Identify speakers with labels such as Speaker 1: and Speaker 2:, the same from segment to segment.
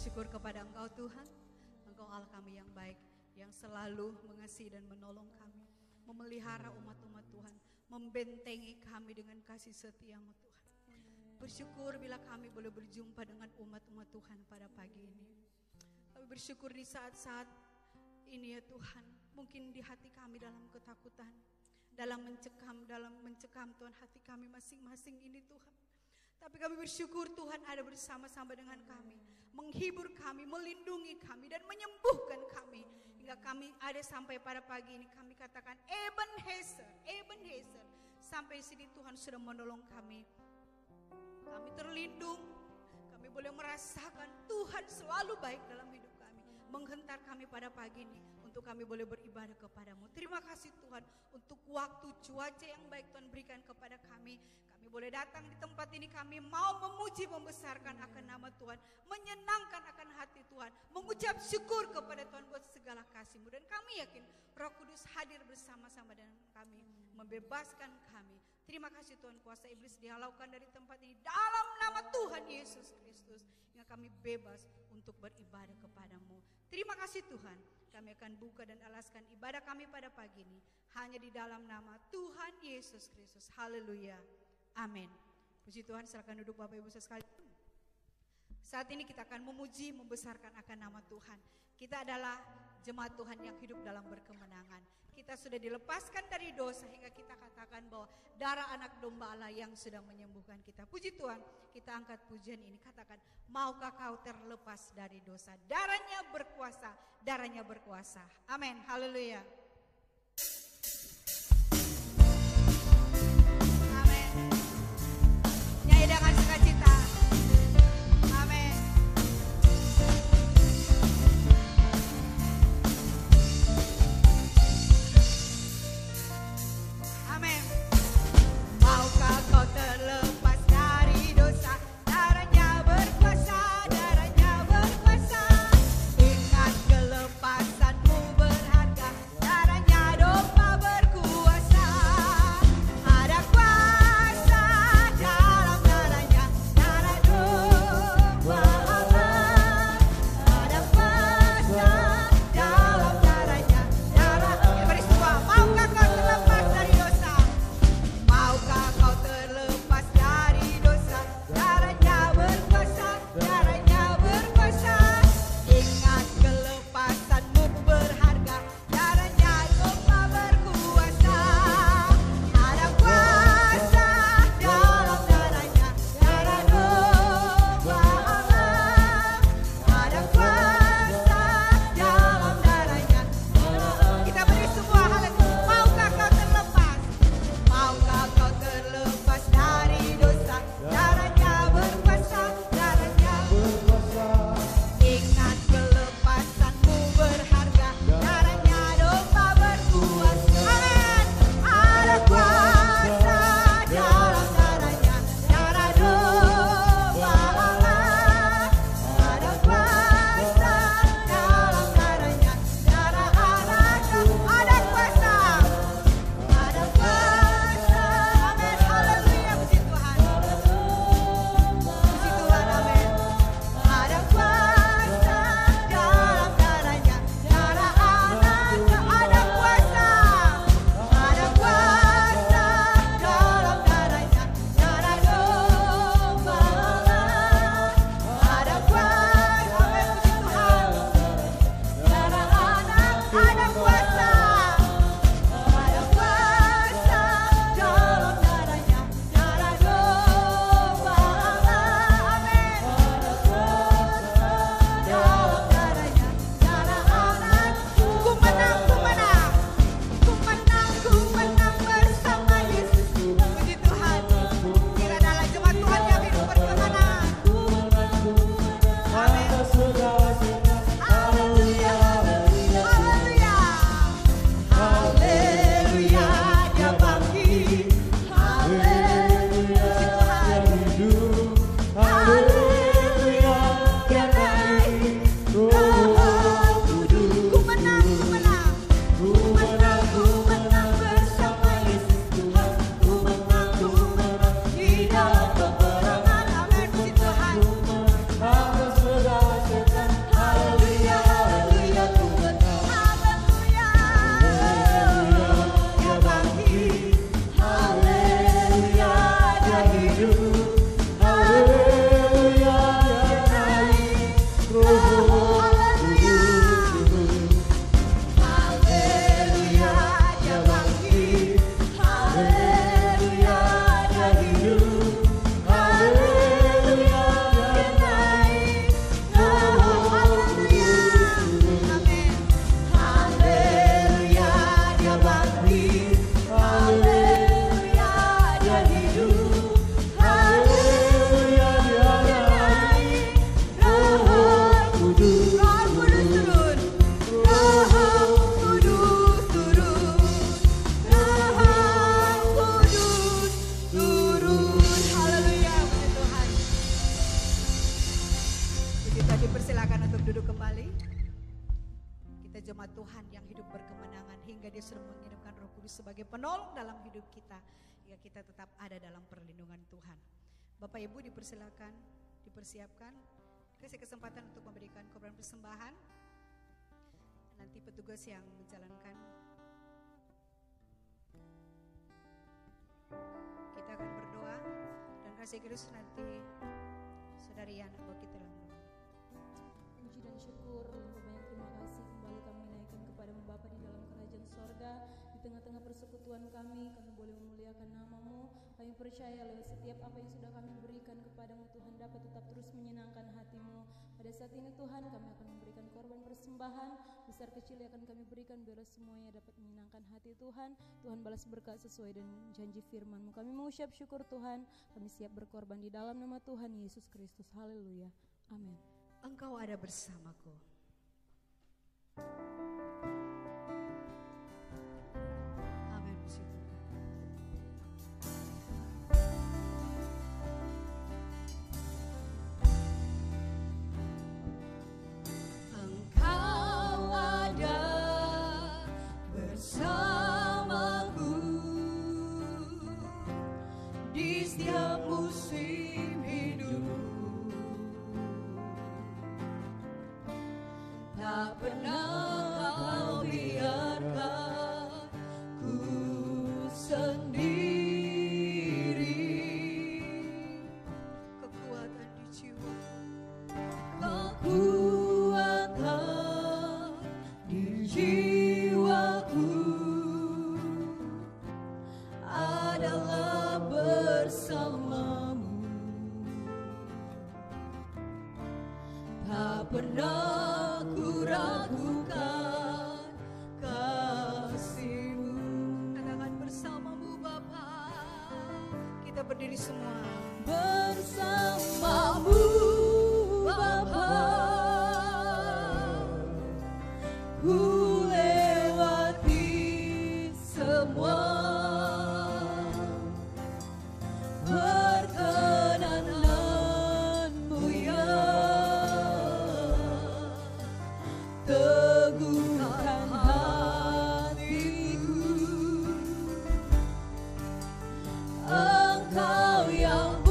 Speaker 1: bersyukur kepada Engkau Tuhan. Engkau Allah kami yang baik, yang selalu mengasihi dan menolong kami, memelihara umat-umat Tuhan, membentengi kami dengan kasih setia-Mu Tuhan. Bersyukur bila kami boleh berjumpa dengan umat-umat Tuhan pada pagi ini. Kami bersyukur di saat-saat ini ya Tuhan, mungkin di hati kami dalam ketakutan, dalam mencekam Tuhan hati kami masing-masing ini Tuhan. Tapi kami bersyukur Tuhan ada bersama-sama dengan kami, menghibur kami, melindungi kami dan menyembuhkan kami. Hingga kami ada sampai pada pagi ini kami katakan Ebenezer, Ebenezer. Sampai sini Tuhan sudah menolong kami. Kami terlindung, kami boleh merasakan Tuhan selalu baik dalam hidup kami. Menghentar kami pada pagi ini untuk kami boleh beribadah kepadamu. Terima kasih Tuhan untuk waktu cuaca yang baik Tuhan berikan kepada kami. Kami boleh datang di tempat ini, kami mau memuji membesarkan akan nama Tuhan, menyenangkan akan hati Tuhan, mengucap syukur kepada Tuhan buat segala kasih-Mu. Dan kami yakin Roh Kudus hadir bersama-sama dengan kami, membebaskan kami. Terima kasih Tuhan, kuasa iblis dihalaukan dari tempat ini dalam nama Tuhan Yesus Kristus, yang kami bebas untuk beribadah kepadamu. Terima kasih Tuhan, kami akan buka dan alaskan ibadah kami pada pagi ini hanya di dalam nama Tuhan Yesus Kristus. Haleluya, amin. Puji Tuhan, silakan duduk Bapak Ibu sekalian. Saat ini kita akan memuji, membesarkan akan nama Tuhan. Kita adalah jemaat Tuhan yang hidup dalam berkemenangan. Kita sudah dilepaskan dari dosa hingga kita katakan bahwa darah anak domba Allah yang sudah menyembuhkan kita. Puji Tuhan, kita angkat pujian ini, katakan, maukah kau terlepas dari dosa? Darahnya berkuasa, darahnya berkuasa. Amin, haleluya. Amin. Nyanyi dengan sukacita. Amin. Amin. Maukah kau terlepas dari dosa? Darahnya berkuasa, darahnya berkuasa. Ingat kelepasanmu berharga. Dipersilakan untuk duduk kembali. Kita jemaat Tuhan yang hidup berkemenangan hingga Dia sudah mengirimkan Roh Kudus sebagai penolong dalam hidup kita, hingga kita tetap ada dalam perlindungan Tuhan. Bapak Ibu dipersilakan, dipersiapkan, kasih kesempatan untuk memberikan korban persembahan. Nanti petugas yang menjalankan. Kita akan berdoa dan kasih Kristus nanti Saudari Yana bahwa kita dalam
Speaker 2: puji dan syukur, banyak terima kasih kembali kami naikkan kepadamu Bapa di dalam kerajaan sorga. Di tengah-tengah persekutuan kami boleh memuliakan nama-Mu. Kami percaya lewat setiap apa yang sudah kami berikan kepadamu Tuhan dapat tetap terus menyenangkan hati-Mu. Pada saat ini Tuhan kami akan memberikan korban persembahan, besar kecil yang akan kami berikan biarlah semuanya dapat menyenangkan hati Tuhan. Tuhan balas berkat sesuai dengan janji firman-Mu. Kami mengucap syukur Tuhan, kami siap berkorban di dalam nama Tuhan Yesus Kristus. Haleluya. Amin.
Speaker 1: Engkau ada bersamaku. Amin. Engkau ada bersamaku di setiap musim hidup. Tak pernah Kau biarkan ku sendiri. Kekuatan di jiwa, kekuatan di jiwaku adalah bersamamu. Tak pernah ku ragukan kasih-Mu. Katakan bersamamu Bapa. Kita berdiri semua. Bersamamu Bapa, ku lewati semua perkenananmu ya. Teguhkan hatiku, Engkau yang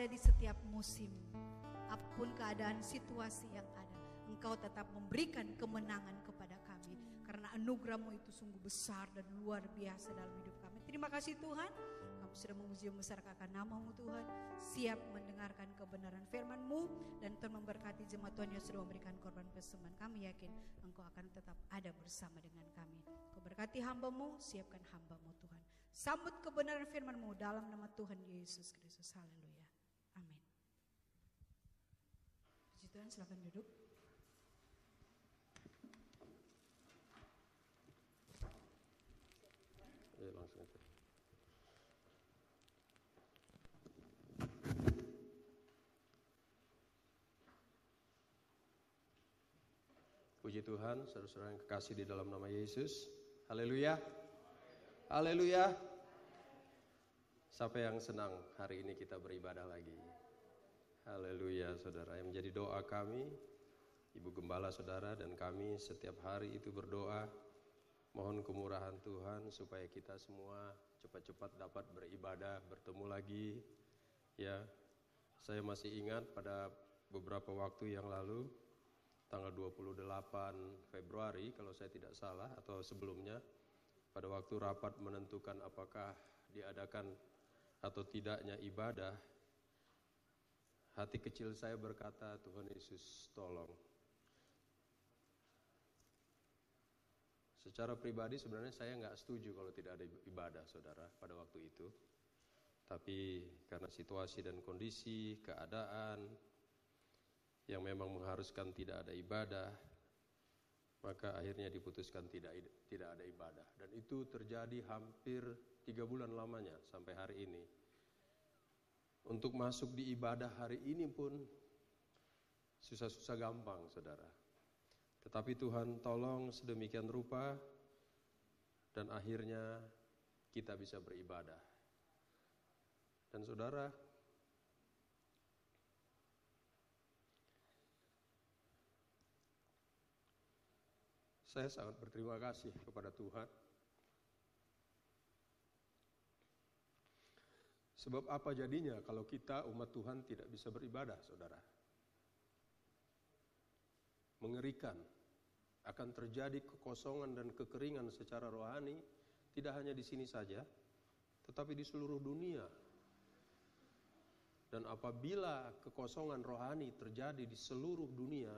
Speaker 1: ada di setiap musim. Apapun keadaan situasi yang ada, Engkau tetap memberikan kemenangan kepada kami. Karena anugerah-Mu itu sungguh besar dan luar biasa dalam hidup kami. Terima kasih Tuhan, kami sudah memuji membesarkan nama-Mu Tuhan. Siap mendengarkan kebenaran firman-Mu. Dan Tuhan memberkati jemaat Tuhan yang sudah memberikan korban persembahan. Kami yakin Engkau akan tetap ada bersama dengan kami. Kau berkati hamba-Mu, siapkan hamba-Mu Tuhan. Sambut kebenaran firman-Mu dalam nama Tuhan Yesus Kristus. Haleluya. Amin. Puji Tuhan, silakan duduk.
Speaker 3: Langsung aja. Puji Tuhan, saudara-saudara yang kekasih di dalam nama Yesus. Haleluya. Haleluya. Siapa yang senang hari ini kita beribadah lagi? Haleluya, saudara. Yang menjadi doa kami, Ibu Gembala saudara dan kami setiap hari itu berdoa, mohon kemurahan Tuhan supaya kita semua cepat-cepat dapat beribadah, bertemu lagi. Ya, saya masih ingat pada beberapa waktu yang lalu, tanggal 28 Februari kalau saya tidak salah atau sebelumnya, pada waktu rapat menentukan apakah diadakan atau tidaknya ibadah, hati kecil saya berkata, Tuhan Yesus tolong. Secara pribadi sebenarnya saya nggak setuju kalau tidak ada ibadah, saudara, pada waktu itu. Tapi karena situasi dan kondisi, keadaan yang memang mengharuskan tidak ada ibadah, maka akhirnya diputuskan tidak ada ibadah. Dan itu terjadi hampir 3 bulan lamanya sampai hari ini. Untuk masuk di ibadah hari ini pun susah-susah gampang, saudara. Tetapi Tuhan tolong sedemikian rupa dan akhirnya kita bisa beribadah. Dan saudara, saya sangat berterima kasih kepada Tuhan. Sebab apa jadinya kalau kita umat Tuhan tidak bisa beribadah, saudara? Mengerikan, akan terjadi kekosongan dan kekeringan secara rohani, tidak hanya di sini saja, tetapi di seluruh dunia. Dan apabila kekosongan rohani terjadi di seluruh dunia,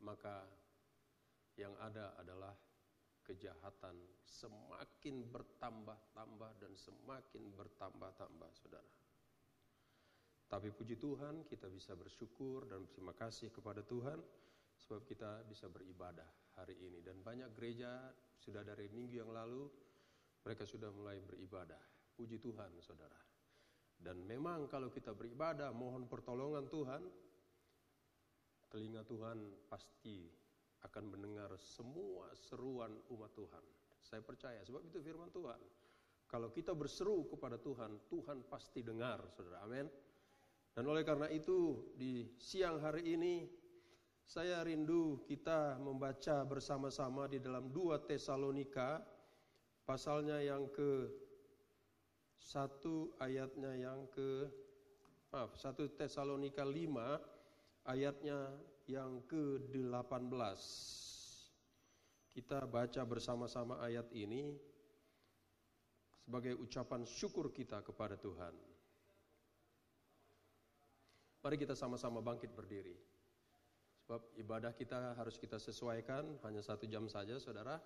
Speaker 3: maka yang ada adalah kejahatan semakin bertambah-tambah dan semakin bertambah-tambah, saudara. Tapi puji Tuhan, kita bisa bersyukur dan berterima kasih kepada Tuhan sebab kita bisa beribadah hari ini. Dan banyak gereja sudah dari minggu yang lalu mereka sudah mulai beribadah. Puji Tuhan, saudara. Dan memang kalau kita beribadah mohon pertolongan Tuhan, telinga Tuhan pasti akan mendengar semua seruan umat Tuhan. Saya percaya, sebab itu firman Tuhan. Kalau kita berseru kepada Tuhan, Tuhan pasti dengar, saudara. Amin. Dan oleh karena itu, di siang hari ini, saya rindu kita membaca bersama-sama di dalam 2 Tesalonika, pasalnya yang ke-1, ayatnya yang 1 Tesalonika 5, ayatnya yang ke-18. Kita baca bersama-sama ayat ini sebagai ucapan syukur kita kepada Tuhan. Mari kita sama-sama bangkit berdiri. Sebab ibadah kita harus kita sesuaikan, hanya 1 jam saja, saudara.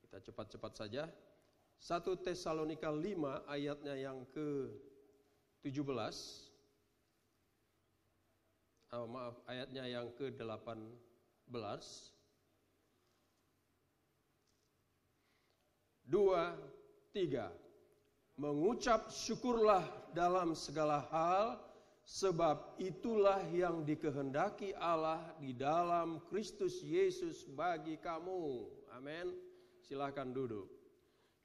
Speaker 3: Kita cepat-cepat saja. 1 Tesalonika 5 ayatnya yang ke-17. Ayatnya yang ke-18. 2, 3. Mengucap syukurlah dalam segala hal, sebab itulah yang dikehendaki Allah di dalam Kristus Yesus bagi kamu. Amin. Silakan duduk.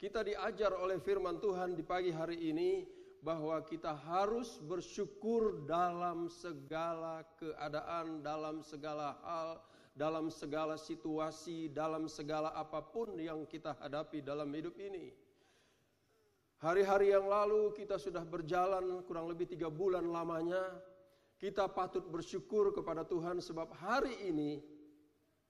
Speaker 3: Kita diajar oleh firman Tuhan di pagi hari ini bahwa kita harus bersyukur dalam segala keadaan, dalam segala hal, dalam segala situasi, dalam segala apapun yang kita hadapi dalam hidup ini. Hari-hari yang lalu kita sudah berjalan kurang lebih 3 bulan lamanya. Kita patut bersyukur kepada Tuhan sebab hari ini,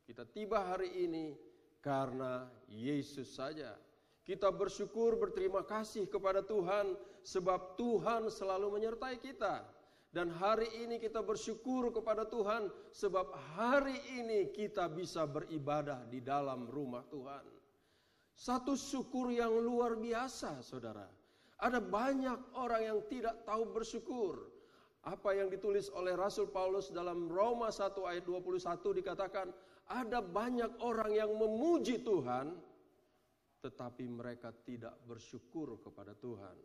Speaker 3: kita tiba hari ini karena Yesus saja. Kita bersyukur, berterima kasih kepada Tuhan sebab Tuhan selalu menyertai kita. Dan hari ini kita bersyukur kepada Tuhan sebab hari ini kita bisa beribadah di dalam rumah Tuhan. Satu syukur yang luar biasa, saudara. Ada banyak orang yang tidak tahu bersyukur. Apa yang ditulis oleh Rasul Paulus dalam Roma 1 ayat 21 dikatakan, ada banyak orang yang memuji Tuhan, tetapi mereka tidak bersyukur kepada Tuhan.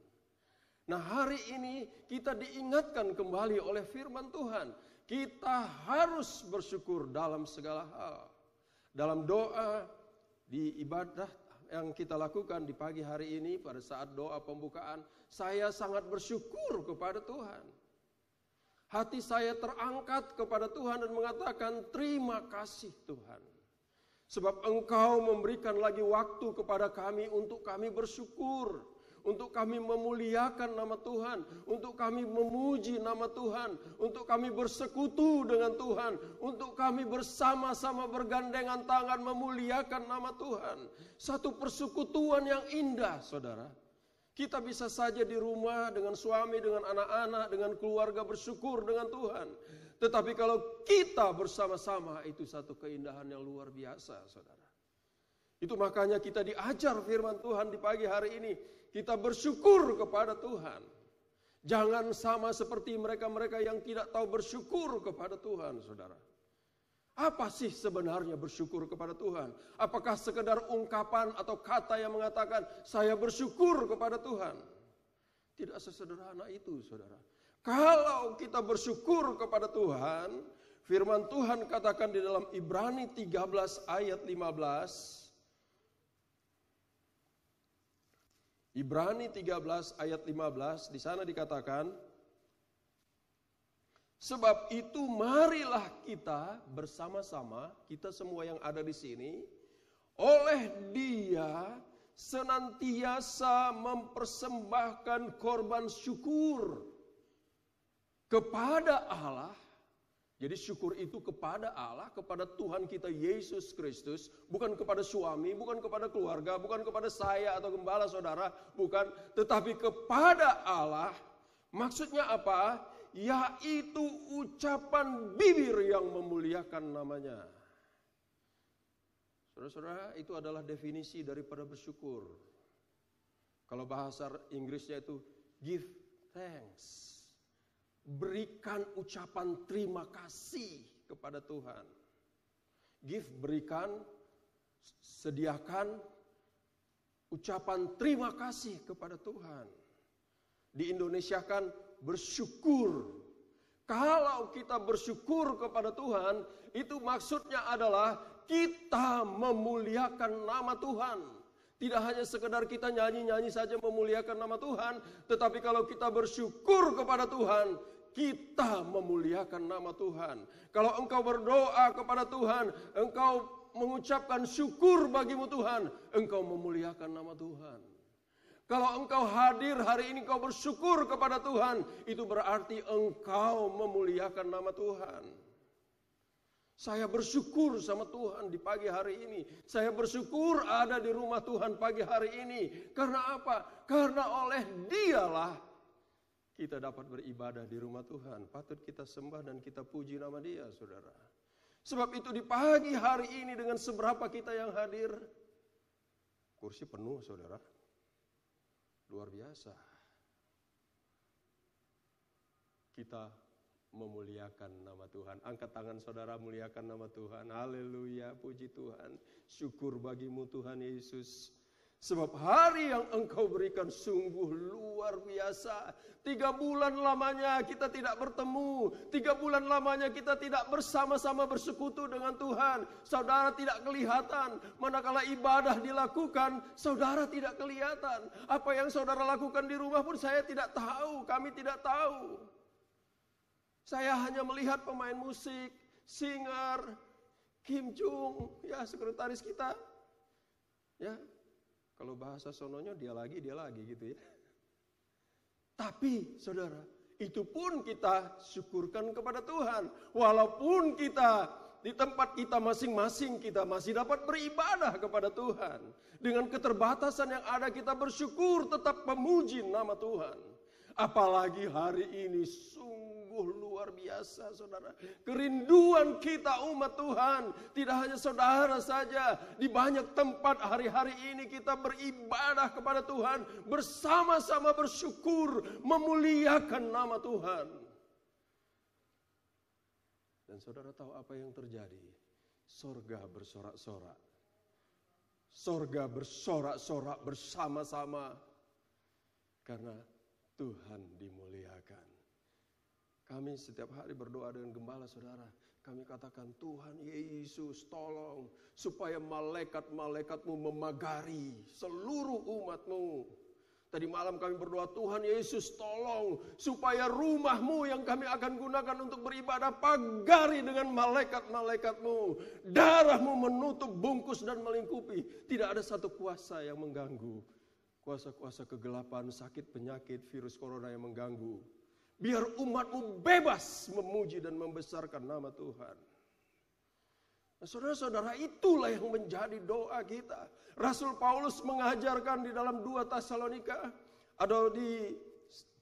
Speaker 3: Nah, hari ini kita diingatkan kembali oleh firman Tuhan. Kita harus bersyukur dalam segala hal. Dalam doa, di ibadah yang kita lakukan di pagi hari ini, pada saat doa pembukaan, saya sangat bersyukur kepada Tuhan. Hati saya terangkat kepada Tuhan dan mengatakan, terima kasih Tuhan. Sebab Engkau memberikan lagi waktu kepada kami untuk kami bersyukur. Untuk kami memuliakan nama Tuhan. Untuk kami memuji nama Tuhan. Untuk kami bersekutu dengan Tuhan. Untuk kami bersama-sama bergandengan tangan memuliakan nama Tuhan. Satu persekutuan yang indah, saudara. Kita bisa saja di rumah dengan suami, dengan anak-anak, dengan keluarga bersyukur dengan Tuhan. Tetapi kalau kita bersama-sama, itu satu keindahan yang luar biasa, saudara. Itu makanya kita diajar firman Tuhan di pagi hari ini. Kita bersyukur kepada Tuhan. Jangan sama seperti mereka-mereka yang tidak tahu bersyukur kepada Tuhan, saudara. Apa sih sebenarnya bersyukur kepada Tuhan? Apakah sekedar ungkapan atau kata yang mengatakan saya bersyukur kepada Tuhan? Tidak sesederhana itu, saudara. Kalau kita bersyukur kepada Tuhan, firman Tuhan katakan di dalam Ibrani 13 ayat 15. Ibrani 13 ayat 15, di sana dikatakan, sebab itu marilah kita bersama-sama, kita semua yang ada di sini, oleh Dia senantiasa mempersembahkan korban syukur kepada Allah. Jadi syukur itu kepada Allah, kepada Tuhan kita Yesus Kristus, bukan kepada suami, bukan kepada keluarga, bukan kepada saya atau gembala saudara, bukan, tetapi kepada Allah. Maksudnya apa? Yaitu ucapan bibir yang memuliakan namanya. Saudara-saudara, itu adalah definisi daripada bersyukur. Kalau bahasa Inggrisnya itu give thanks. Berikan ucapan terima kasih kepada Tuhan. Give, berikan, sediakan ucapan terima kasih kepada Tuhan. Di Indonesia kan bersyukur. Kalau kita bersyukur kepada Tuhan, itu maksudnya adalah kita memuliakan nama Tuhan. Tidak hanya sekedar kita nyanyi-nyanyi saja memuliakan nama Tuhan, tetapi kalau kita bersyukur kepada Tuhan, kita memuliakan nama Tuhan. Kalau engkau berdoa kepada Tuhan, engkau mengucapkan syukur bagimu Tuhan, engkau memuliakan nama Tuhan. Kalau engkau hadir hari ini, engkau bersyukur kepada Tuhan, itu berarti engkau memuliakan nama Tuhan. Saya bersyukur sama Tuhan di pagi hari ini. Saya bersyukur ada di rumah Tuhan pagi hari ini. Karena apa? Karena oleh Dialah kita dapat beribadah di rumah Tuhan. Patut kita sembah dan kita puji nama Dia, saudara. Sebab itu di pagi hari ini dengan seberapa kita yang hadir, kursi penuh, saudara. Luar biasa. Kita memuliakan nama Tuhan. Angkat tangan saudara, muliakan nama Tuhan. Haleluya, puji Tuhan. Syukur bagimu Tuhan Yesus. Sebab hari yang engkau berikan sungguh luar biasa. 3 bulan lamanya kita tidak bertemu. 3 bulan lamanya kita tidak bersama-sama bersekutu dengan Tuhan. Saudara tidak kelihatan. Manakala ibadah dilakukan, saudara tidak kelihatan. Apa yang saudara lakukan di rumah pun saya tidak tahu. Kami tidak tahu. Saya hanya melihat pemain musik, singer, Kim Jung, ya sekretaris kita. Ya, kalau bahasa sononya dia lagi gitu ya. Tapi saudara, itu pun kita syukurkan kepada Tuhan. Walaupun kita di tempat kita masing-masing, kita masih dapat beribadah kepada Tuhan. Dengan keterbatasan yang ada, kita bersyukur, tetap memuji nama Tuhan. Apalagi hari ini sungguh luar biasa, saudara. Kerinduan kita umat Tuhan, tidak hanya saudara saja. Di banyak tempat hari-hari ini kita beribadah kepada Tuhan, bersama-sama bersyukur, memuliakan nama Tuhan. Dan saudara tahu apa yang terjadi? Sorga bersorak-sorak. Sorga bersorak-sorak bersama-sama. Karena Tuhan dimuliakan. Kami setiap hari berdoa dengan gembala, saudara. Kami katakan, Tuhan Yesus tolong supaya malaikat-malaikatmu memagari seluruh umatmu. Tadi malam kami berdoa, Tuhan Yesus tolong supaya rumahmu yang kami akan gunakan untuk beribadah pagari dengan malaikat-malaikatmu. Darahmu menutup, bungkus dan melingkupi. Tidak ada satu kuasa yang mengganggu. Kuasa-kuasa kegelapan, sakit, penyakit, virus corona yang mengganggu. Biar umatmu bebas memuji dan membesarkan nama Tuhan. Nah, saudara-saudara, itulah yang menjadi doa kita. Rasul Paulus mengajarkan di dalam 2 Tesalonika, atau di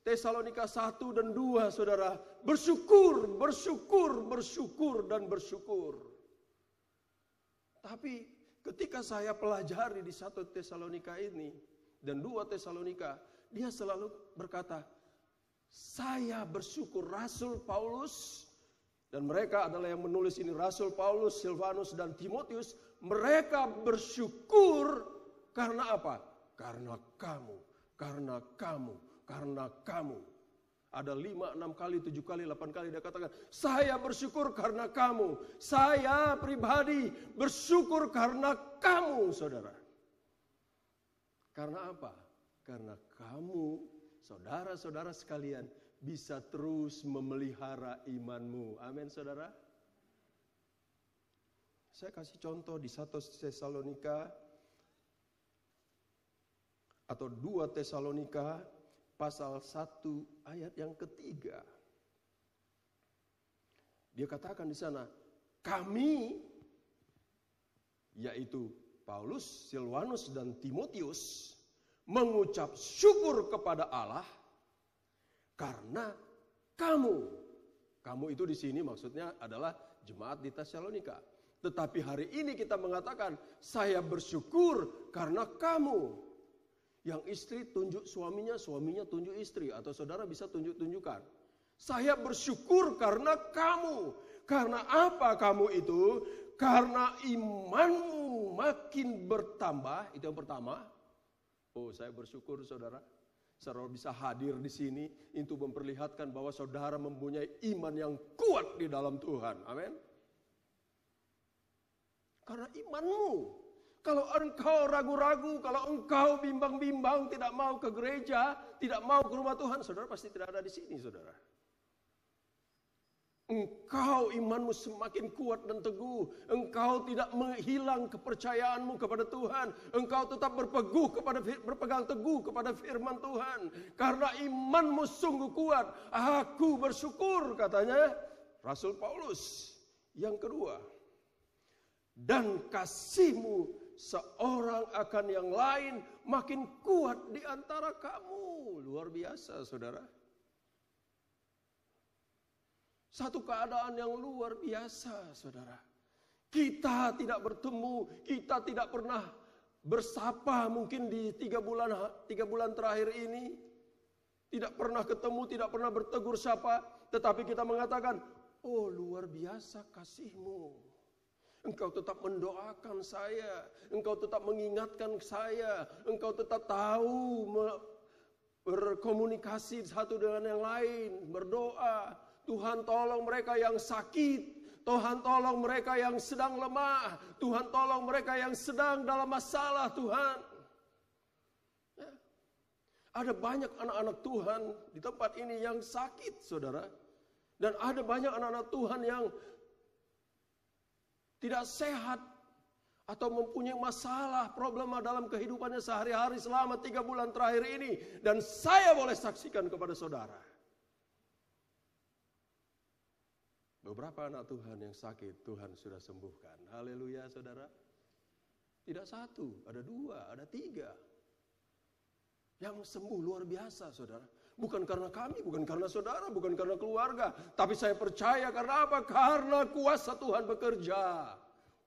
Speaker 3: Tesalonika 1 dan 2, saudara, bersyukur, bersyukur, bersyukur, dan bersyukur. Tapi ketika saya pelajari di 1 Tesalonika ini dan 2 Tesalonika, dia selalu berkata, saya bersyukur. Rasul Paulus, dan mereka adalah yang menulis ini, Rasul Paulus, Silvanus, dan Timotius. Mereka bersyukur karena apa? Karena kamu, karena kamu, karena kamu. Ada 5, 6 kali, 7 kali, 8 kali dia katakan, saya bersyukur karena kamu. Saya pribadi bersyukur karena kamu, saudara. Karena apa? Karena kamu, saudara-saudara sekalian, bisa terus memelihara imanmu. Amin, saudara. Saya kasih contoh di 1 Tesalonika atau 2 Tesalonika pasal 1 ayat yang ketiga. Dia katakan di sana, kami, yaitu Paulus, Silvanus, dan Timotius, mengucap syukur kepada Allah karena kamu itu di sini maksudnya adalah jemaat di Tesalonika. Tetapi hari ini kita mengatakan, saya bersyukur karena kamu. Yang istri tunjuk suaminya, suaminya tunjuk istri, atau saudara bisa tunjuk-tunjukkan. Saya bersyukur karena kamu. Karena apa kamu itu? Karena imanmu makin bertambah, itu yang pertama. Oh, saya bersyukur saudara. Saudara bisa hadir di sini untuk memperlihatkan bahwa saudara mempunyai iman yang kuat di dalam Tuhan. Amin. Karena imanmu. Kalau engkau ragu-ragu, kalau engkau bimbang-bimbang, tidak mau ke gereja, tidak mau ke rumah Tuhan, saudara pasti tidak ada di sini, saudara. Engkau imanmu semakin kuat dan teguh. Engkau tidak menghilang kepercayaanmu kepada Tuhan. Engkau tetap berpegang teguh kepada firman Tuhan. Karena imanmu sungguh kuat. Aku bersyukur, katanya Rasul Paulus. Yang kedua, dan kasihmu seorang akan yang lain makin kuat di antara kamu. Luar biasa, saudara. Satu keadaan yang luar biasa, saudara. Kita tidak bertemu, kita tidak pernah bersapa mungkin di 3 bulan terakhir ini. Tidak pernah ketemu, tidak pernah bertegur sapa. Tetapi kita mengatakan, oh luar biasa kasihmu. Engkau tetap mendoakan saya, engkau tetap mengingatkan saya, engkau tetap tahu berkomunikasi satu dengan yang lain, berdoa. Tuhan tolong mereka yang sakit, Tuhan tolong mereka yang sedang lemah, Tuhan tolong mereka yang sedang dalam masalah, Tuhan. Ya. Ada banyak anak-anak Tuhan di tempat ini yang sakit, saudara. Dan ada banyak anak-anak Tuhan yang tidak sehat. atau mempunyai masalah, problema dalam kehidupannya sehari-hari selama 3 bulan terakhir ini. Dan saya boleh saksikan kepada saudara, beberapa anak Tuhan yang sakit, Tuhan sudah sembuhkan. Haleluya saudara. Tidak 1, ada 2, ada 3. Yang sembuh luar biasa saudara. Bukan karena kami, bukan karena saudara, bukan karena keluarga. Tapi saya percaya karena apa? Karena kuasa Tuhan bekerja.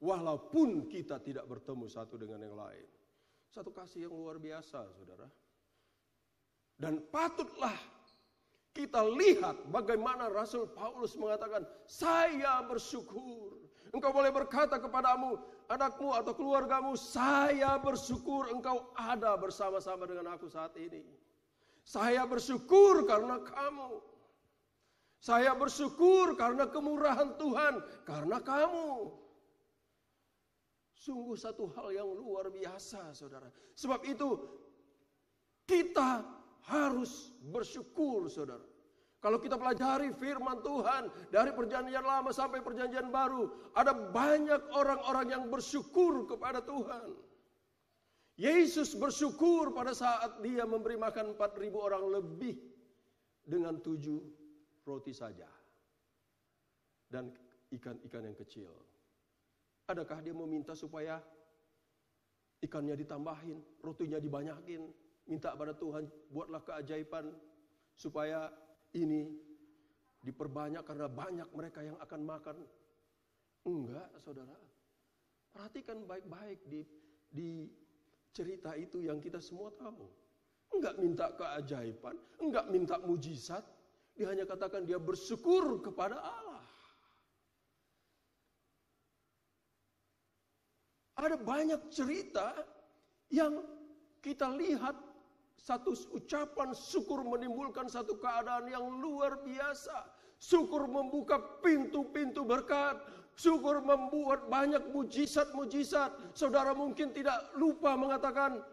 Speaker 3: Walaupun kita tidak bertemu satu dengan yang lain. Satu kasih yang luar biasa saudara. Dan patutlah kita lihat bagaimana Rasul Paulus mengatakan, saya bersyukur. Engkau boleh berkata kepadamu, anakmu atau keluargamu, saya bersyukur engkau ada bersama-sama dengan aku saat ini. Saya bersyukur karena kamu. Saya bersyukur karena kemurahan Tuhan, karena kamu. Sungguh satu hal yang luar biasa saudara. Sebab itu kita harus bersyukur saudara. Kalau kita pelajari firman Tuhan dari perjanjian lama sampai perjanjian baru, ada banyak orang-orang yang bersyukur kepada Tuhan. Yesus bersyukur pada saat dia memberi makan 4.000 orang lebih dengan 7 roti saja. Dan ikan-ikan yang kecil. Adakah dia meminta supaya ikannya ditambahin, rotinya dibanyakin, minta pada Tuhan, buatlah keajaiban supaya ini diperbanyak karena banyak mereka yang akan makan? Enggak, saudara. Perhatikan baik-baik di cerita itu yang kita semua tahu. Enggak minta keajaiban, enggak minta mujizat. Dia hanya katakan dia bersyukur kepada Allah. Ada banyak cerita yang kita lihat satu ucapan syukur menimbulkan satu keadaan yang luar biasa. Syukur membuka pintu-pintu berkat. Syukur membuat banyak mujizat-mujizat. Saudara mungkin tidak lupa mengatakan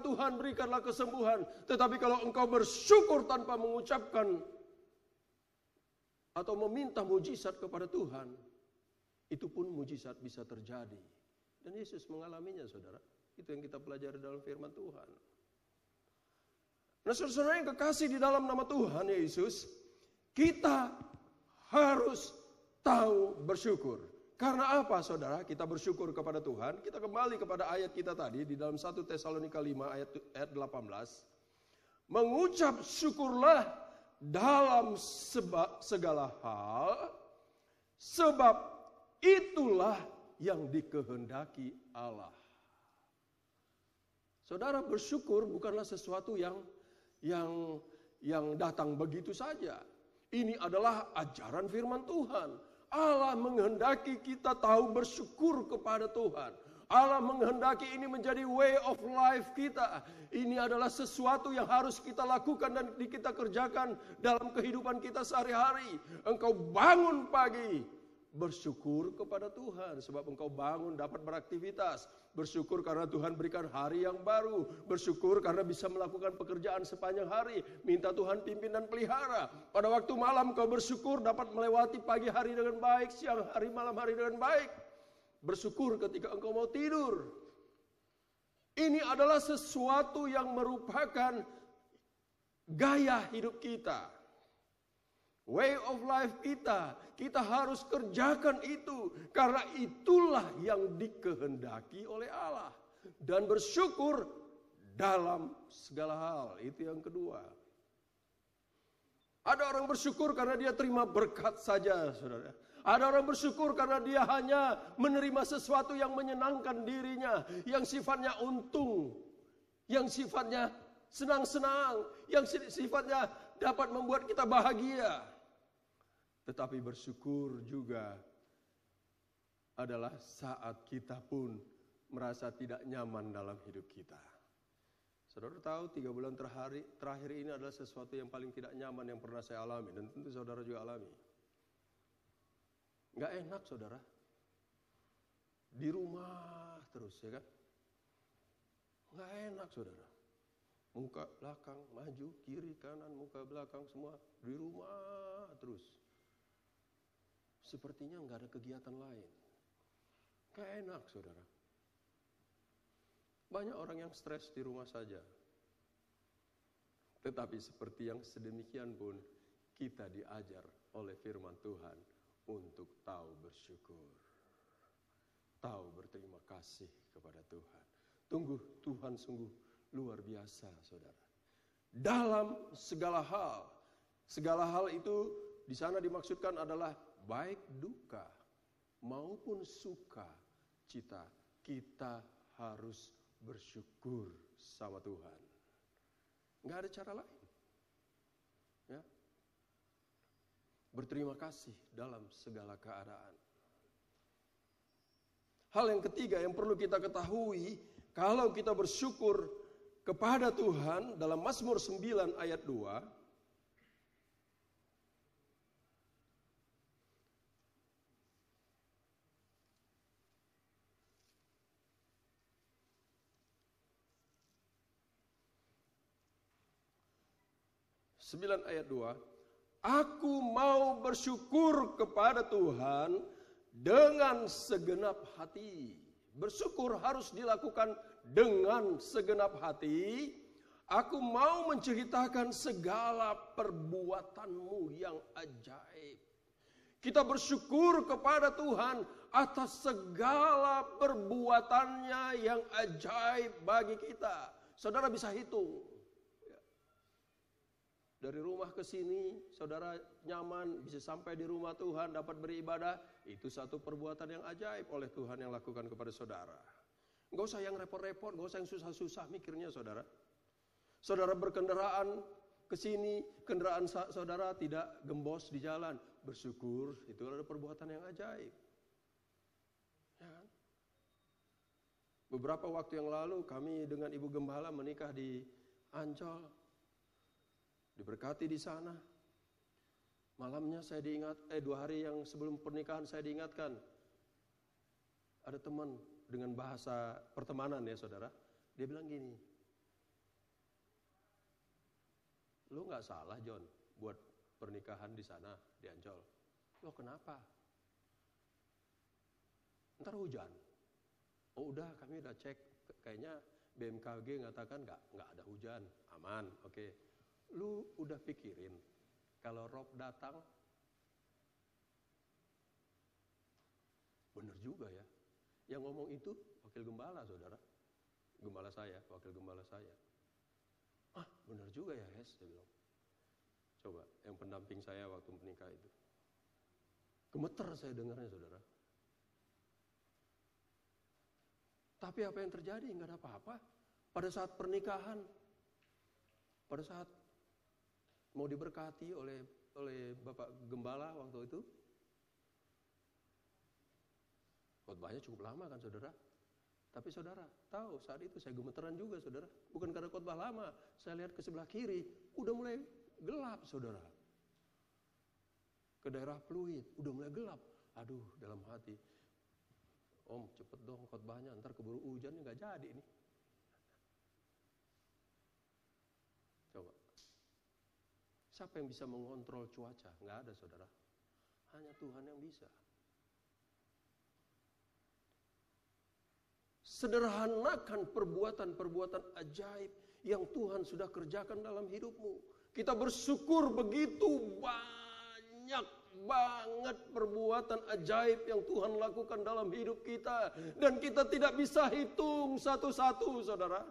Speaker 3: Tuhan berikanlah kesembuhan. Tetapi kalau engkau bersyukur tanpa mengucapkan atau meminta mujizat kepada Tuhan, itu pun mujizat bisa terjadi. Dan Yesus mengalaminya saudara. Itu yang kita pelajari dalam firman Tuhan. Nah saudara yang kekasih di dalam nama Tuhan Yesus, kita harus tahu bersyukur. Karena apa saudara kita bersyukur kepada Tuhan? Kita kembali kepada ayat kita tadi di dalam 1 Tesalonika 5 ayat 18. Mengucap syukurlah dalam segala hal, sebab itulah yang dikehendaki Allah. Saudara, bersyukur bukanlah sesuatu yang datang begitu saja. Ini adalah ajaran firman Tuhan. Allah menghendaki kita tahu bersyukur kepada Tuhan. Allah menghendaki ini menjadi way of life kita. Ini adalah sesuatu yang harus kita lakukan dan kita kerjakan dalam kehidupan kita sehari-hari. Engkau bangun pagi, bersyukur kepada Tuhan sebab engkau bangun dapat beraktivitas. Bersyukur karena Tuhan berikan hari yang baru. Bersyukur karena bisa melakukan pekerjaan sepanjang hari. Minta Tuhan pimpin dan pelihara. Pada waktu malam kau bersyukur dapat melewati pagi hari dengan baik, siang hari, malam hari dengan baik. Bersyukur ketika engkau mau tidur. Ini adalah sesuatu yang merupakan gaya hidup kita. Way of life kita. Kita harus kerjakan itu. Karena itulah yang dikehendaki oleh Allah. Dan bersyukur dalam segala hal. Itu yang kedua. Ada orang bersyukur karena dia terima berkat saja, saudara. Ada orang bersyukur karena dia hanya menerima sesuatu yang menyenangkan dirinya. Yang sifatnya untung. Yang sifatnya senang-senang. Yang sifatnya dapat membuat kita bahagia. Tetapi bersyukur juga adalah saat kita pun merasa tidak nyaman dalam hidup kita. Saudara tahu 3 bulan terakhir ini adalah sesuatu yang paling tidak nyaman yang pernah saya alami. Dan tentu saudara juga alami. Gak enak saudara. Di rumah terus ya kan. Gak enak saudara. Muka belakang, maju, kiri, kanan, muka belakang semua. Di rumah terus. Sepertinya nggak ada kegiatan lain. Gak enak, saudara. Banyak orang yang stres di rumah saja. Tetapi seperti yang sedemikian pun kita diajar oleh firman Tuhan untuk tahu bersyukur. Tahu berterima kasih kepada Tuhan. Tuhan sungguh luar biasa, saudara. Dalam segala hal. Segala hal itu di sana dimaksudkan adalah baik duka maupun suka cita. Kita harus bersyukur sama Tuhan. Nggak ada cara lain. Ya. Berterima kasih dalam segala keadaan. Hal yang ketiga yang perlu kita ketahui, kalau kita bersyukur kepada Tuhan dalam Mazmur 9 ayat 2, ayat 2, aku mau bersyukur kepada Tuhan dengan segenap hati. Bersyukur harus dilakukan dengan segenap hati. Aku mau menceritakan segala perbuatanmu yang ajaib. Kita bersyukur kepada Tuhan atas segala perbuatannya yang ajaib bagi kita. Saudara bisa hitung. Dari rumah ke sini, saudara nyaman, bisa sampai di rumah Tuhan, dapat beribadah. Itu satu perbuatan yang ajaib oleh Tuhan yang lakukan kepada saudara. Nggak usah yang repot-repot, nggak usah yang susah-susah mikirnya, saudara. Saudara berkendaraan ke sini, kendaraan saudara tidak gembos di jalan. Bersyukur, itu adalah perbuatan yang ajaib. Ya. Beberapa waktu yang lalu, kami dengan Ibu Gembala menikah di Ancol. Diberkati di sana. Malamnya saya 2 hari yang sebelum pernikahan saya diingatkan. Ada teman dengan bahasa pertemanan ya saudara. Dia bilang gini. Lu gak salah John buat pernikahan di sana di Ancol. Loh kenapa? Ntar hujan. Oh udah kami udah cek. Kayaknya BMKG ngatakan gak ada hujan. Aman, oke. Lu udah pikirin kalau rob datang? Bener juga ya. Yang ngomong itu wakil gembala saudara. Wakil gembala saya. Ah bener juga ya Hes, dia bilang. Coba yang pendamping saya waktu menikah itu. Gemeter saya dengarnya saudara. Tapi apa yang terjadi? Nggak ada apa-apa. Pada saat pernikahan, pada saat mau diberkati oleh Bapak Gembala waktu itu, khotbahnya cukup lama kan saudara. Tapi saudara tahu saat itu saya gemeteran juga saudara. Bukan karena khotbah lama, saya lihat ke sebelah kiri udah mulai gelap saudara. Ke daerah Pluit udah mulai gelap. Aduh dalam hati, Om cepet dong khotbahnya, ntar keburu hujan nggak jadi ini. Coba. Siapa yang bisa mengontrol cuaca? Nggak ada saudara. Hanya Tuhan yang bisa. Sederhanakan perbuatan-perbuatan ajaib yang Tuhan sudah kerjakan dalam hidupmu. Kita bersyukur begitu banyak banget perbuatan ajaib yang Tuhan lakukan dalam hidup kita. Dan kita tidak bisa hitung satu-satu saudara.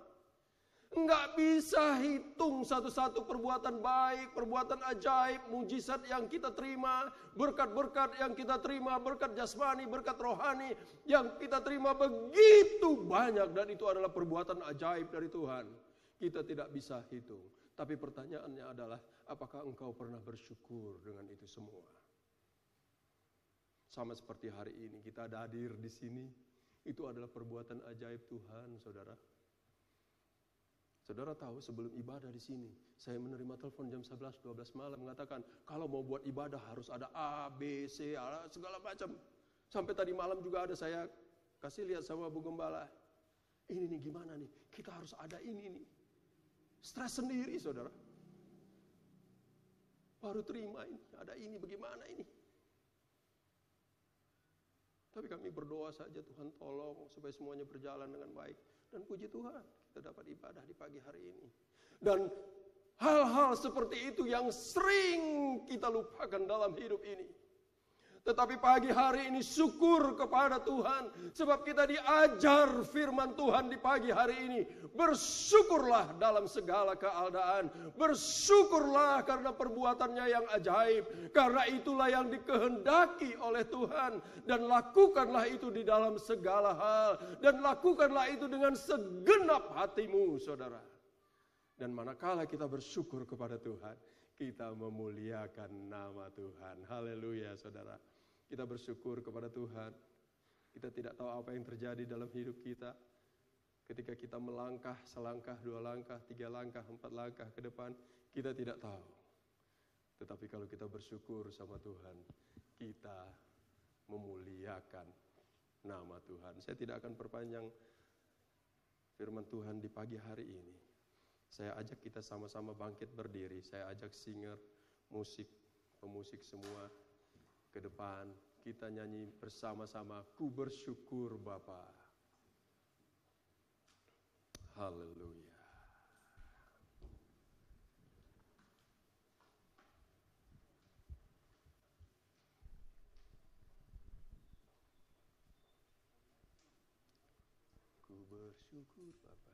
Speaker 3: Enggak bisa hitung satu-satu perbuatan baik, perbuatan ajaib, mujizat yang kita terima, berkat-berkat yang kita terima, berkat jasmani, berkat rohani yang kita terima begitu banyak dan itu adalah perbuatan ajaib dari Tuhan. Kita tidak bisa hitung. Tapi pertanyaannya adalah, apakah engkau pernah bersyukur dengan itu semua? Sama seperti hari ini kita ada hadir di sini, itu adalah perbuatan ajaib Tuhan, saudara. Saudara tahu sebelum ibadah di sini, saya menerima telepon jam 11-12 malam mengatakan, kalau mau buat ibadah harus ada A, B, C, segala macam. Sampai tadi malam juga ada saya kasih lihat sama Bu Gembala. Ini nih gimana nih, kita harus ada ini nih. Stres sendiri saudara. Baru terima ini, ada ini bagaimana ini. Tapi kami berdoa saja, Tuhan tolong supaya semuanya berjalan dengan baik. Dan puji Tuhan, kita dapat ibadah di pagi hari ini. Dan hal-hal seperti itu yang sering kita lupakan dalam hidup ini. Tetapi pagi hari ini syukur kepada Tuhan, sebab kita diajar firman Tuhan di pagi hari ini. Bersyukurlah dalam segala keadaan. Bersyukurlah karena perbuatannya yang ajaib. Karena itulah yang dikehendaki oleh Tuhan. Dan lakukanlah itu di dalam segala hal. Dan lakukanlah itu dengan segenap hatimu, saudara. Dan manakala kita bersyukur kepada Tuhan, kita memuliakan nama Tuhan. Haleluya, saudara. Kita bersyukur kepada Tuhan. Kita tidak tahu apa yang terjadi dalam hidup kita. Ketika kita melangkah, selangkah, 2 langkah, 3 langkah, 4 langkah ke depan, kita tidak tahu. Tetapi kalau kita bersyukur sama Tuhan, kita memuliakan nama Tuhan. Saya tidak akan perpanjang firman Tuhan di pagi hari ini. Saya ajak kita sama-sama bangkit berdiri. Saya ajak singer, musik, pemusik semua ke depan. Kita nyanyi bersama-sama, Ku bersyukur Bapa. Haleluya. Ku bersyukur Bapa.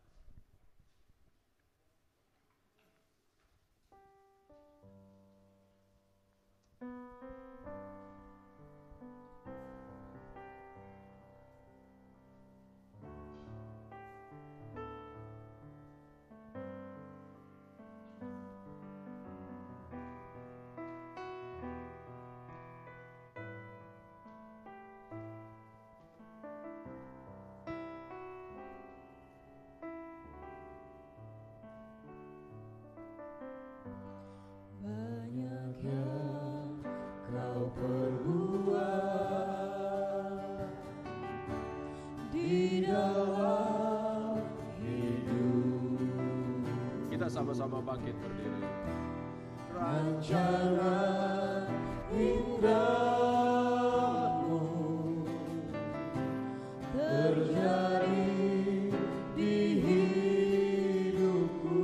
Speaker 3: Sama-sama bangkit berdiri. Rancangan indahmu terjadi di hidupku,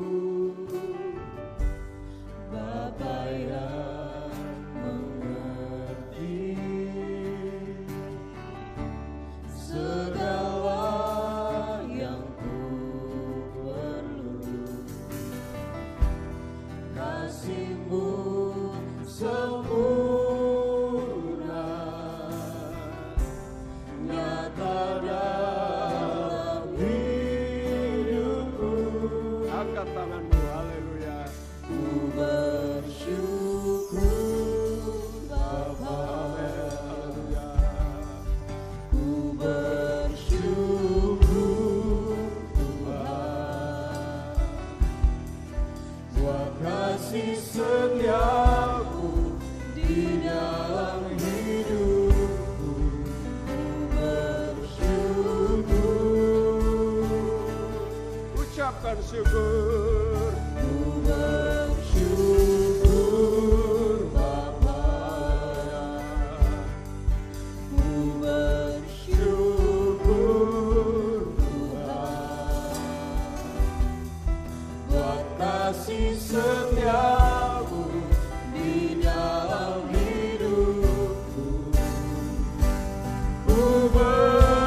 Speaker 3: Bapa yang mengerti segala yang ku perlu. Kasih-Mu sempurna nyata dalam hidupku. Angkat tanganmu, haleluya. Ku bersyukur Bapa, haleluya. Ku bersyukur Tuhan buat kasih setiamu di dalam hidupku. Ku bersyukur. Ucapkan syukur. Ku bersyukur Bapa. Ku bersyukur Tuhan buat kasih setiamu di dalam hidupku. Ku bersyukur.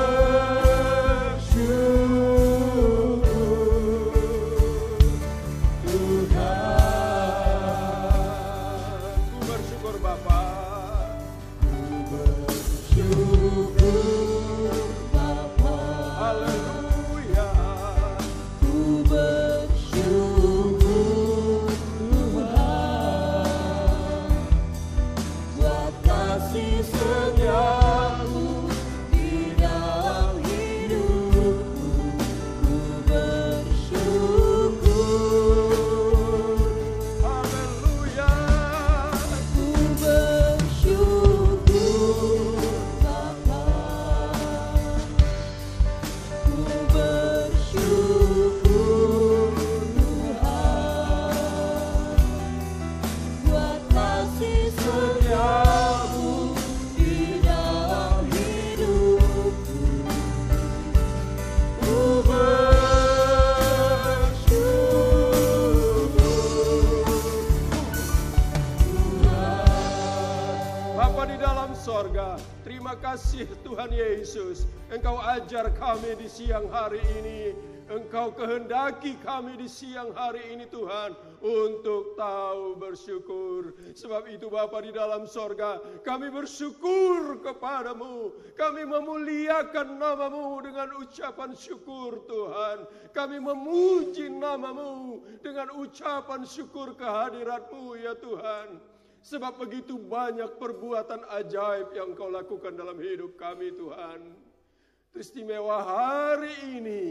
Speaker 3: sorga. Terima kasih Tuhan Yesus, Engkau ajar kami di siang hari ini. Engkau kehendaki kami di siang hari ini Tuhan untuk tahu bersyukur. Sebab itu Bapa di dalam sorga, kami bersyukur kepadamu. Kami memuliakan namamu dengan ucapan syukur Tuhan. Kami memuji namamu dengan ucapan syukur kehadiratmu ya Tuhan. Sebab begitu banyak perbuatan ajaib yang Kau lakukan dalam hidup kami Tuhan. Teristimewa hari ini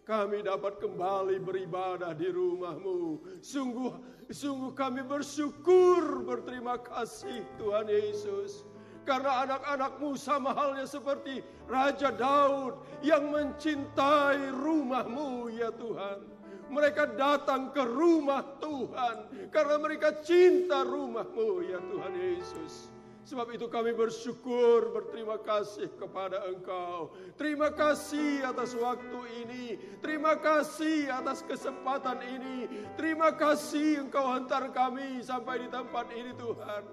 Speaker 3: kami dapat kembali beribadah di rumah-Mu. Sungguh kami bersyukur, berterima kasih Tuhan Yesus. Karena anak-anak-Mu sama halnya seperti Raja Daud yang mencintai rumah-Mu ya Tuhan. Mereka datang ke rumah Tuhan karena mereka cinta rumah-Mu ya Tuhan Yesus. Sebab itu kami bersyukur, berterima kasih kepada Engkau. Terima kasih atas waktu ini. Terima kasih atas kesempatan ini. Terima kasih Engkau hantar kami sampai di tempat ini Tuhan.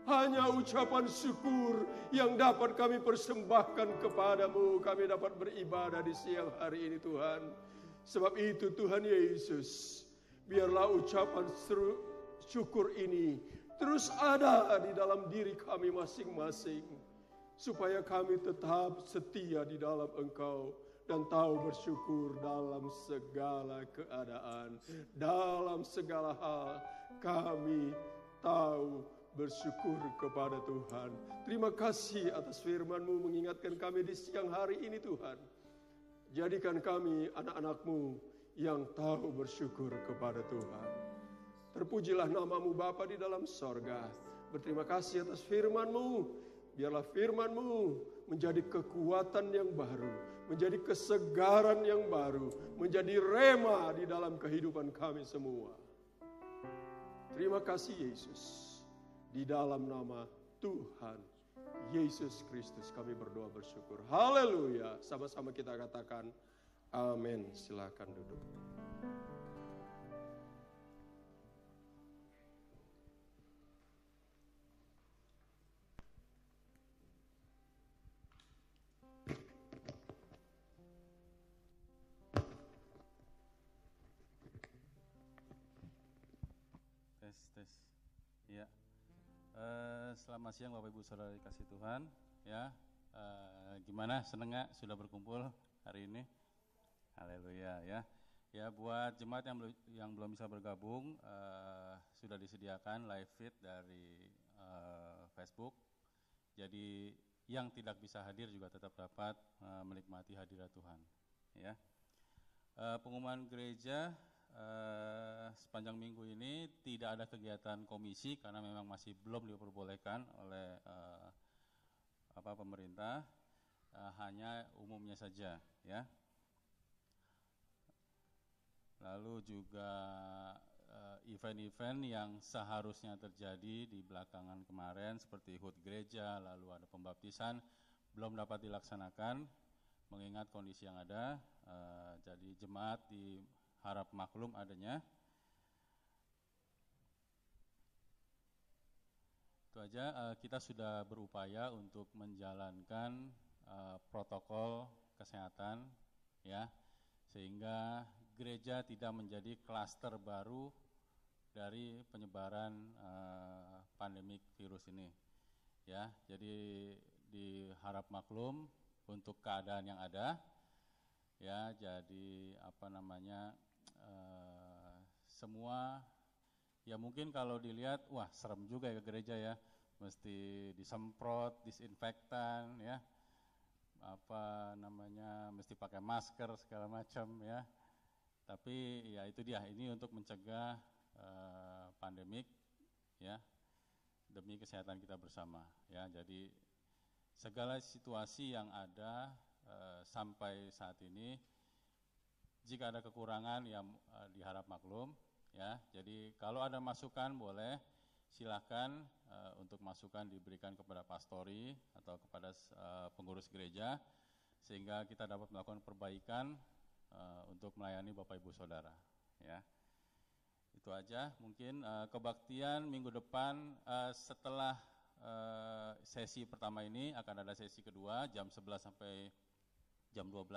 Speaker 3: Hanya ucapan syukur yang dapat kami persembahkan kepadamu. Kami dapat beribadah di siang hari ini Tuhan. Sebab itu Tuhan Yesus, biarlah ucapan syukur ini terus ada di dalam diri kami masing-masing, supaya kami tetap setia di dalam Engkau dan tahu bersyukur dalam segala keadaan, dalam segala hal kami tahu bersyukur kepada Tuhan. Terima kasih atas firman-Mu mengingatkan kami di siang hari ini Tuhan. Jadikan kami anak-anak-Mu yang tahu bersyukur kepada Tuhan. Terpujilah namamu Bapa di dalam sorga. Berterima kasih atas firman-Mu. Biarlah firman-Mu menjadi kekuatan yang baru, menjadi kesegaran yang baru, menjadi rema di dalam kehidupan kami semua. Terima kasih Yesus. Di dalam nama Tuhan Yesus Kristus kami berdoa bersyukur. Haleluya. Sama-sama kita katakan amin. Silakan duduk.
Speaker 4: Tes. Ya. Selamat siang Bapak Ibu Saudara dikasih Tuhan. Ya. Gimana? Seneng nggak sudah berkumpul hari ini? Haleluya ya. Ya, buat jemaat yang belum bisa bergabung, sudah disediakan live feed dari Facebook. Jadi yang tidak bisa hadir juga tetap dapat menikmati hadirat Tuhan. Ya. Pengumuman gereja. Sepanjang minggu ini tidak ada kegiatan komisi karena memang masih belum diperbolehkan oleh pemerintah, hanya umumnya saja ya. Lalu juga event-event yang seharusnya terjadi di belakangan kemarin seperti HUT gereja, lalu ada pembaptisan belum dapat dilaksanakan mengingat kondisi yang ada. Jadi jemaat harap maklum adanya. Itu aja, kita sudah berupaya untuk menjalankan protokol kesehatan ya, sehingga gereja tidak menjadi klaster baru dari penyebaran pandemik virus ini. Ya, jadi diharap maklum untuk keadaan yang ada. Ya, jadi semua ya mungkin kalau dilihat wah serem juga ya ke gereja ya, mesti disemprot disinfektan ya, mesti pakai masker segala macam ya. Tapi ya itu dia, ini untuk mencegah pandemik ya, demi kesehatan kita bersama ya. Jadi segala situasi yang ada sampai saat ini, jika ada kekurangan ya diharap maklum ya. Jadi kalau ada masukan boleh silakan untuk masukan diberikan kepada pastori atau kepada pengurus gereja, sehingga kita dapat melakukan perbaikan untuk melayani Bapak Ibu Saudara ya. Itu aja mungkin. Kebaktian minggu depan setelah sesi pertama ini akan ada sesi kedua jam 11 sampai jam 12.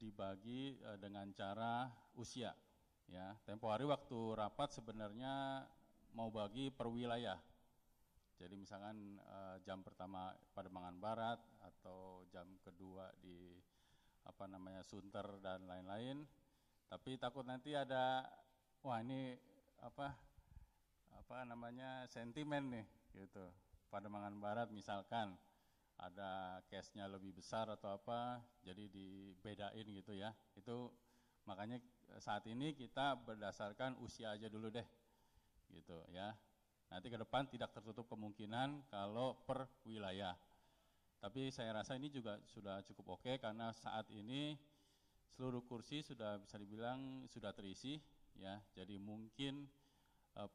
Speaker 4: Dibagi dengan cara usia. Ya, tempo hari waktu rapat sebenarnya mau bagi per wilayah. Jadi misalkan jam pertama Pademangan Barat atau jam kedua di Sunter dan lain-lain. Tapi takut nanti ada ini sentimen nih gitu. Pademangan Barat misalkan ada case-nya lebih besar atau apa, jadi dibedain gitu ya. Itu makanya saat ini kita berdasarkan usia aja dulu deh, gitu ya. Nanti ke depan tidak tertutup kemungkinan kalau per wilayah. Tapi saya rasa ini juga sudah cukup oke karena saat ini seluruh kursi sudah bisa dibilang sudah terisi, ya. Jadi mungkin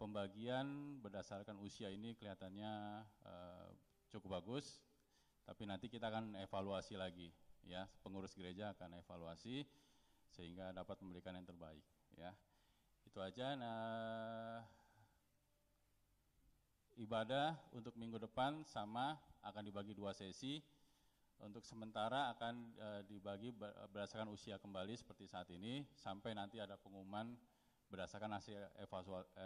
Speaker 4: pembagian berdasarkan usia ini kelihatannya cukup bagus. Tapi nanti kita akan evaluasi lagi, ya, pengurus gereja akan evaluasi sehingga dapat memberikan yang terbaik, ya. Itu aja. Ibadah untuk minggu depan sama akan dibagi 2 sesi. Untuk sementara akan dibagi berdasarkan usia kembali seperti saat ini sampai nanti ada pengumuman berdasarkan hasil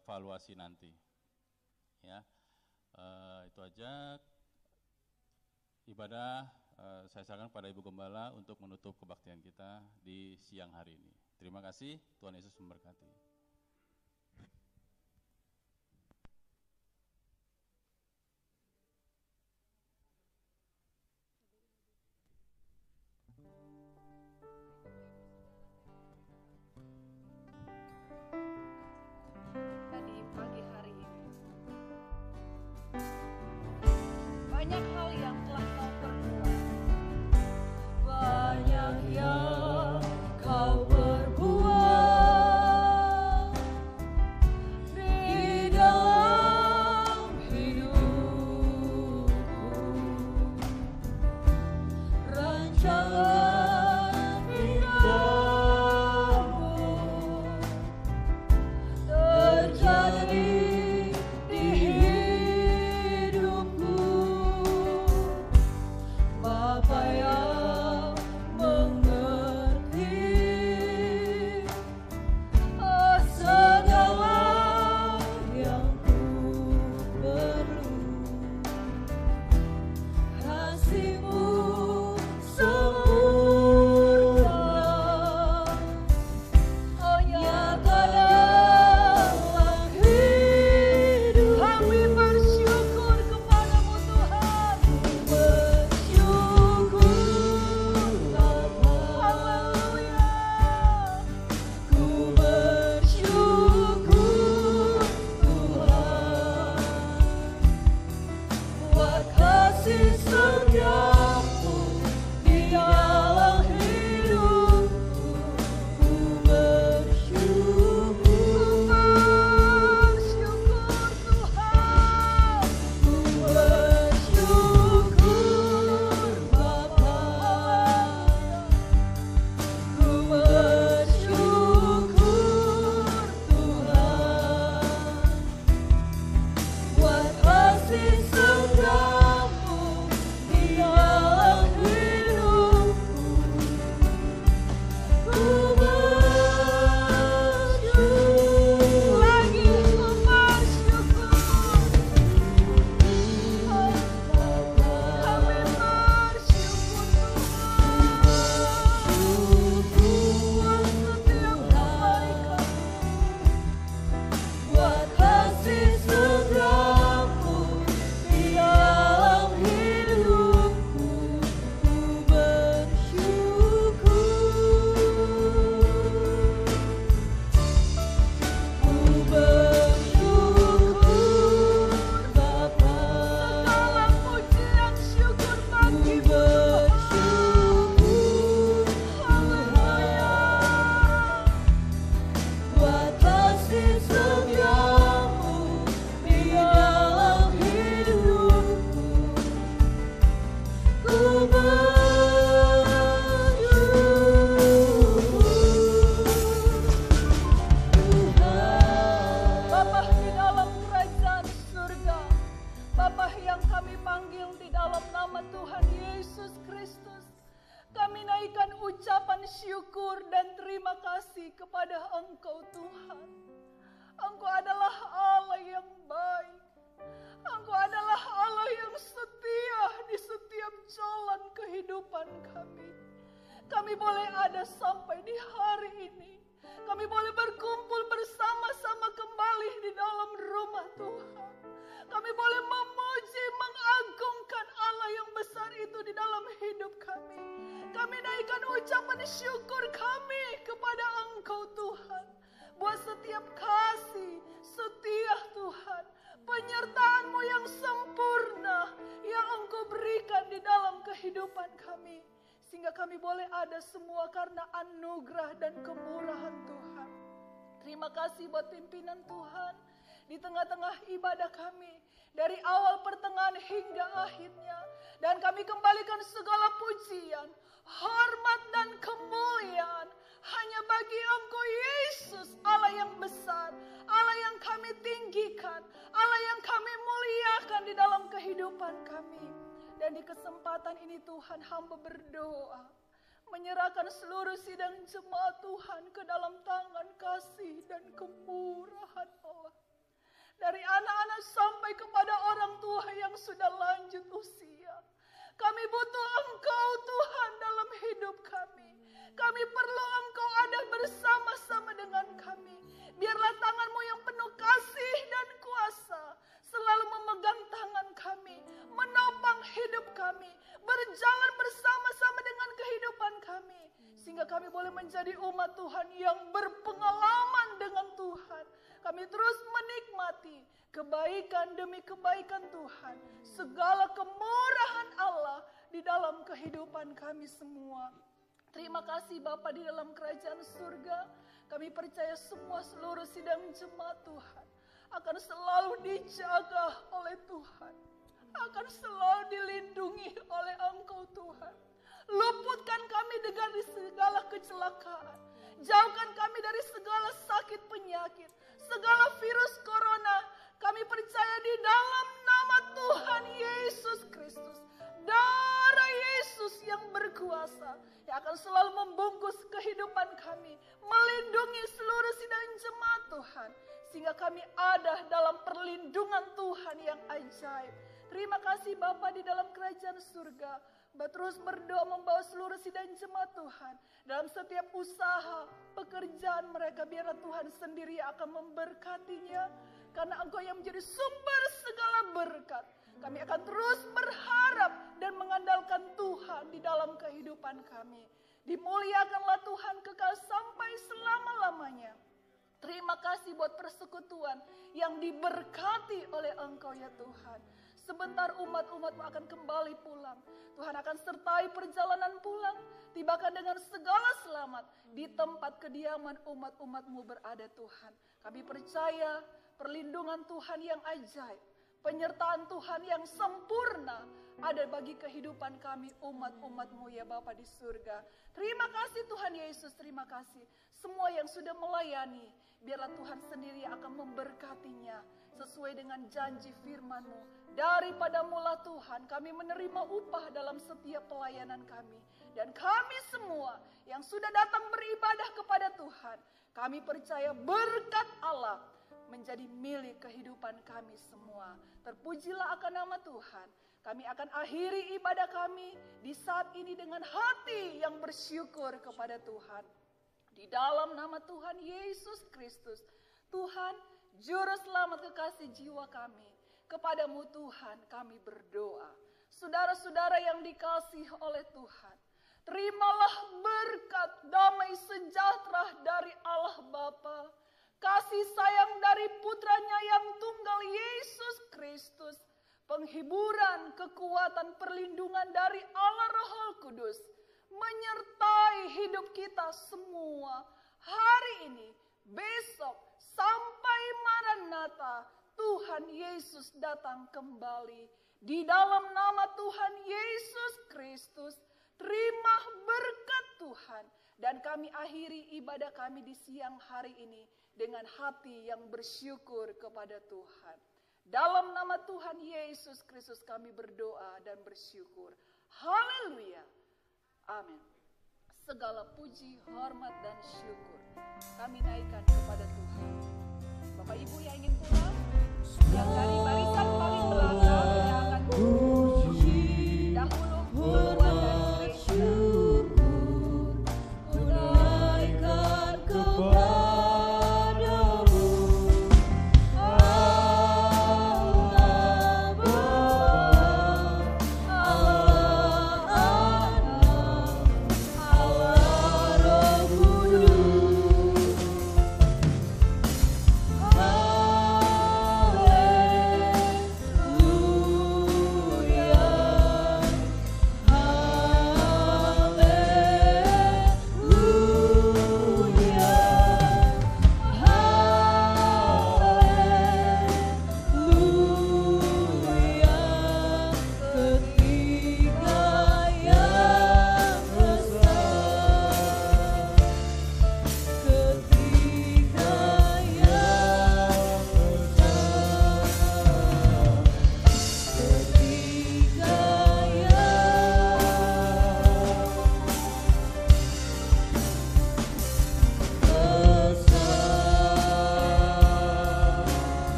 Speaker 4: evaluasi nanti, ya. Itu aja. Ibadah saya serahkan pada Ibu Gembala untuk menutup kebaktian kita di siang hari ini. Terima kasih, Tuhan Yesus memberkati.
Speaker 1: Di pagi hari ini banyak hal yang telah kau perbuat, banyak yang kau perbuat.
Speaker 5: kepada Engkau Tuhan. Engkau adalah Allah yang baik. Engkau adalah Allah yang setia di setiap jalan kehidupan kami. Kami boleh ada sampai di hari ini. Kami boleh berkumpul bersama-sama kembali di dalam rumah Tuhan. Kami boleh memuji, mengagungkan Allah yang besar itu di dalam hidup kami. Kami naikkan ucapan syukur kami kepada Engkau Tuhan. Buat setiap kasih, setia Tuhan, penyertaan-Mu yang sempurna yang Engkau berikan di dalam kehidupan kami. Sehingga kami boleh ada semua karena anugerah dan kemurahan Tuhan. Terima kasih buat pimpinan Tuhan di tengah-tengah ibadah kami. Dari awal pertengahan hingga akhirnya. Dan kami kembalikan segala pujian, hormat dan kemuliaan hanya bagi Engkau Yesus, Allah yang besar, Allah yang kami tinggikan, Allah yang kami muliakan di dalam kehidupan kami. Dan di kesempatan ini Tuhan, hamba berdoa, menyerahkan seluruh sidang jemaat Tuhan ke dalam tangan kasih dan kemurahan Allah. Dari anak-anak sampai kepada orang tua yang sudah lanjut usia. Kami butuh Engkau Tuhan dalam hidup kami. Kami perlu Engkau ada bersama-sama dengan kami. Biarlah tangan-Mu yang penuh kasih dan kuasa selalu memegang tangan kami, menopang hidup kami, berjalan bersama-sama dengan kehidupan kami. Sehingga kami boleh menjadi umat Tuhan yang berpengalaman dengan Tuhan. Kami terus menikmati kebaikan demi kebaikan Tuhan. Segala kemurahan Allah di dalam kehidupan kami semua. Terima kasih Bapa di dalam kerajaan surga. Kami percaya semua seluruh sidang jemaat Tuhan akan selalu dijaga oleh Tuhan. Akan selalu dilindungi oleh Engkau Tuhan. Luputkan kami dari segala kecelakaan. Jauhkan kami dari segala sakit penyakit. Segala virus corona. Kami percaya di dalam nama Tuhan Yesus Kristus. Darah Yesus yang berkuasa. Yang akan selalu membungkus kehidupan kami. Melindungi seluruh sidang jemaat Tuhan. Sehingga kami ada dalam perlindungan Tuhan yang ajaib. Terima kasih Bapa di dalam kerajaan surga. Terus berdoa membawa seluruh sidang jemaat Tuhan. Dalam setiap usaha, pekerjaan mereka. Biarlah Tuhan sendiri akan memberkatinya. Karena Engkau yang menjadi sumber segala berkat. Kami akan terus berharap dan mengandalkan Tuhan di dalam kehidupan kami. Dimuliakanlah Tuhan kekal sampai selama-lamanya. Terima kasih buat persekutuan yang diberkati oleh Engkau ya Tuhan. Sebentar umat-umat-Mu akan kembali pulang. Tuhan akan sertai perjalanan pulang. Tibakan dengan segala selamat di tempat kediaman umat-umat-Mu berada Tuhan. Kami percaya perlindungan Tuhan yang ajaib. Penyertaan Tuhan yang sempurna ada bagi kehidupan kami umat-umat-Mu ya Bapa di surga. Terima kasih Tuhan Yesus, terima kasih. Semua yang sudah melayani, biarlah Tuhan sendiri akan memberkatinya sesuai dengan janji firman-Mu. Daripada mula Tuhan kami menerima upah dalam setiap pelayanan kami. Dan kami semua yang sudah datang beribadah kepada Tuhan, kami percaya berkat Allah menjadi milik kehidupan kami semua. Terpujilah akan nama Tuhan. Kami akan akhiri ibadah kami di saat ini dengan hati yang bersyukur kepada Tuhan. Di dalam nama Tuhan Yesus Kristus, Tuhan, Juru Selamat kekasih jiwa kami. Kepadamu Tuhan kami berdoa. Saudara-saudara yang dikasihi oleh Tuhan, terimalah berkat damai sejahtera dari Allah Bapa. Kasih sayang dari putranya yang tunggal Yesus Kristus. Penghiburan, kekuatan, perlindungan dari Allah Roh Kudus. Menyertai hidup kita semua. Hari ini, besok, sampai Maranatha. Tuhan Yesus datang kembali. Di dalam nama Tuhan Yesus Kristus. Terima berkat Tuhan. Dan kami akhiri ibadah kami di siang hari ini dengan hati yang bersyukur kepada Tuhan. Dalam nama Tuhan Yesus Kristus kami berdoa dan bersyukur. Haleluya. Amin. Segala puji, hormat, dan syukur kami naikkan kepada Tuhan.